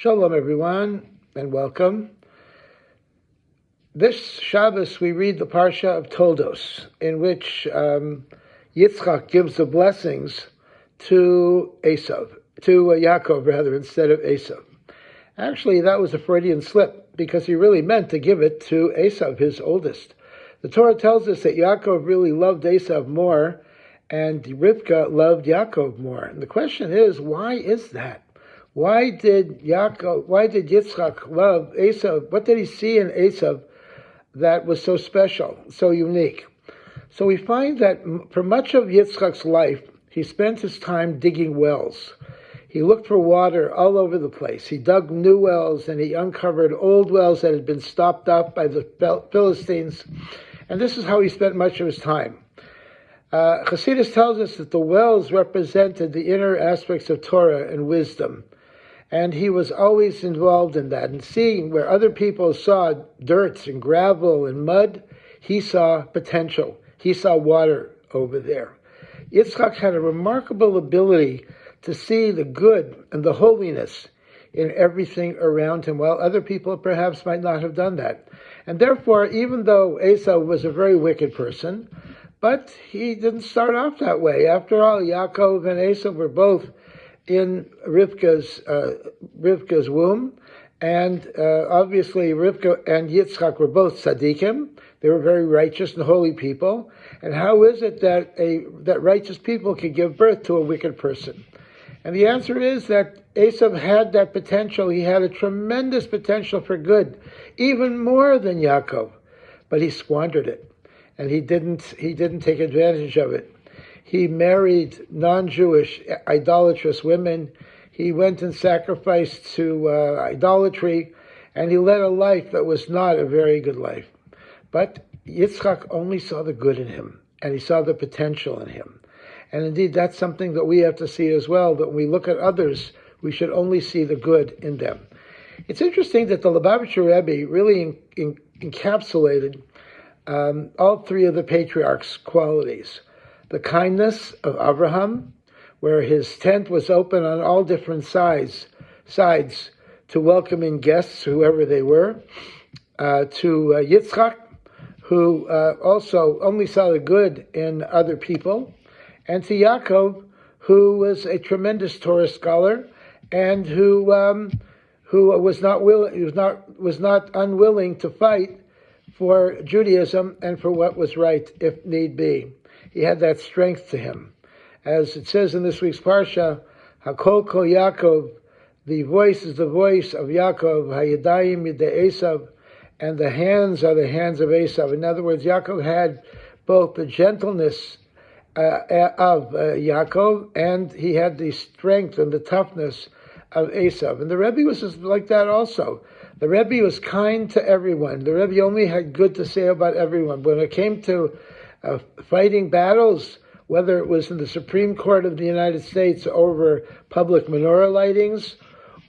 Shalom, everyone, and welcome. This Shabbos we read the Parsha of Toldos, in which Yitzchak gives the blessings to Yaakov rather, instead of Esav. Actually, that was a Freudian slip, because he really meant to give it to Esav, his oldest. The Torah tells us that Yaakov really loved Esav more, and Rivka loved Yaakov more. And the question is, why is that? Why did Yitzchak love Esav? What did he see in Esav that was so special, so unique? So we find that for much of Yitzchak's life, he spent his time digging wells. He looked for water all over the place. He dug new wells and he uncovered old wells that had been stopped up by the Philistines. And this is how he spent much of his time. Chassidus tells us that the wells represented the inner aspects of Torah and wisdom. And he was always involved in that. And seeing where other people saw dirt and gravel and mud, he saw potential. He saw water over there. Yitzchak had a remarkable ability to see the good and the holiness in everything around him, while other people perhaps might not have done that. And therefore, even though Esau was a very wicked person, but he didn't start off that way. After all, Yaakov and Esau were both in Rivka's womb, and obviously Rivka and Yitzchak were both tzaddikim. They were very righteous and holy people. And how is it that righteous people can give birth to a wicked person? And the answer is that Esau had that potential. He had a tremendous potential for good, even more than Yaakov, but he squandered it, and he didn't take advantage of it. He married non-Jewish, idolatrous women. He went and sacrificed to idolatry, and he led a life that was not a very good life. But Yitzchak only saw the good in him, and he saw the potential in him. And indeed, that's something that we have to see as well, that when we look at others, we should only see the good in them. It's interesting that the Lubavitcher Rebbe really encapsulated all three of the patriarchs' qualities. The kindness of Abraham, where his tent was open on all different sides to welcome in guests, whoever they were, to Yitzchak, who also only saw the good in other people, and to Yaakov, who was a tremendous Torah scholar and who was not unwilling to fight for Judaism and for what was right, if need be. He had that strength to him. As it says in this week's Parsha, Hakol Kol Yaakov, the voice is the voice of Yaakov, Hayadayim Yidei Esav, and the hands are the hands of Esav. In other words, Yaakov had both the gentleness of Yaakov, and he had the strength and the toughness of Esav. And the Rebbe was like that also. The Rebbe was kind to everyone. The Rebbe only had good to say about everyone. When it came to fighting battles, whether it was in the Supreme Court of the United States over public menorah lightings,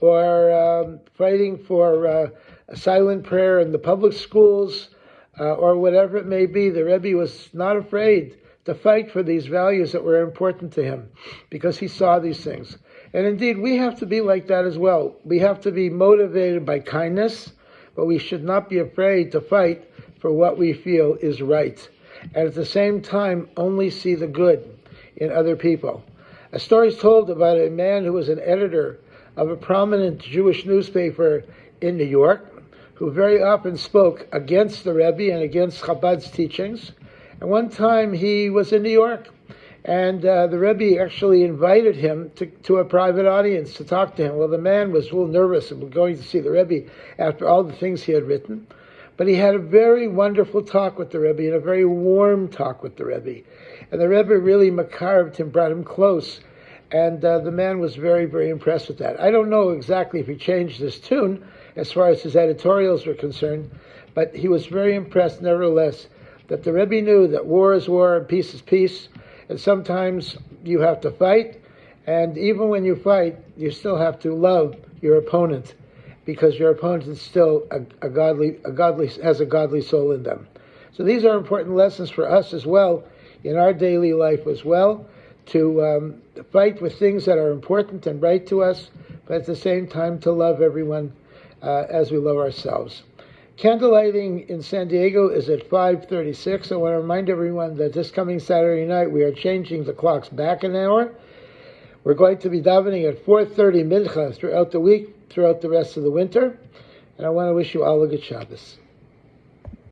or fighting for silent prayer in the public schools, or whatever it may be, the Rebbe was not afraid to fight for these values that were important to him, because he saw these things. And indeed, we have to be like that as well. We have to be motivated by kindness, but we should not be afraid to fight for what we feel is right. And at the same time, only see the good in other people. A story is told about a man who was an editor of a prominent Jewish newspaper in New York, who very often spoke against the Rebbe and against Chabad's teachings. And one time he was in New York, and the Rebbe actually invited him to a private audience to talk to him. Well, the man was a little nervous about going to see the Rebbe after all the things he had written. But he had a very wonderful talk with the Rebbe, and a very warm talk with the Rebbe. And the Rebbe really makarved him, brought him close. And the man was very, very impressed with that. I don't know exactly if he changed his tune as far as his editorials were concerned, but he was very impressed nevertheless that the Rebbe knew that war is war and peace is peace. And sometimes you have to fight. And even when you fight, you still have to love your opponent, because your opponent is still has a godly soul in them. So these are important lessons for us as well, in our daily life as well, to fight with things that are important and right to us, but at the same time to love everyone as we love ourselves. Candlelighting in San Diego is at 5:36. I want to remind everyone that this coming Saturday night we are changing the clocks back an hour. We're going to be davening at 4:30 mincha throughout the week, throughout the rest of the winter. And I want to wish you all a good Shabbos.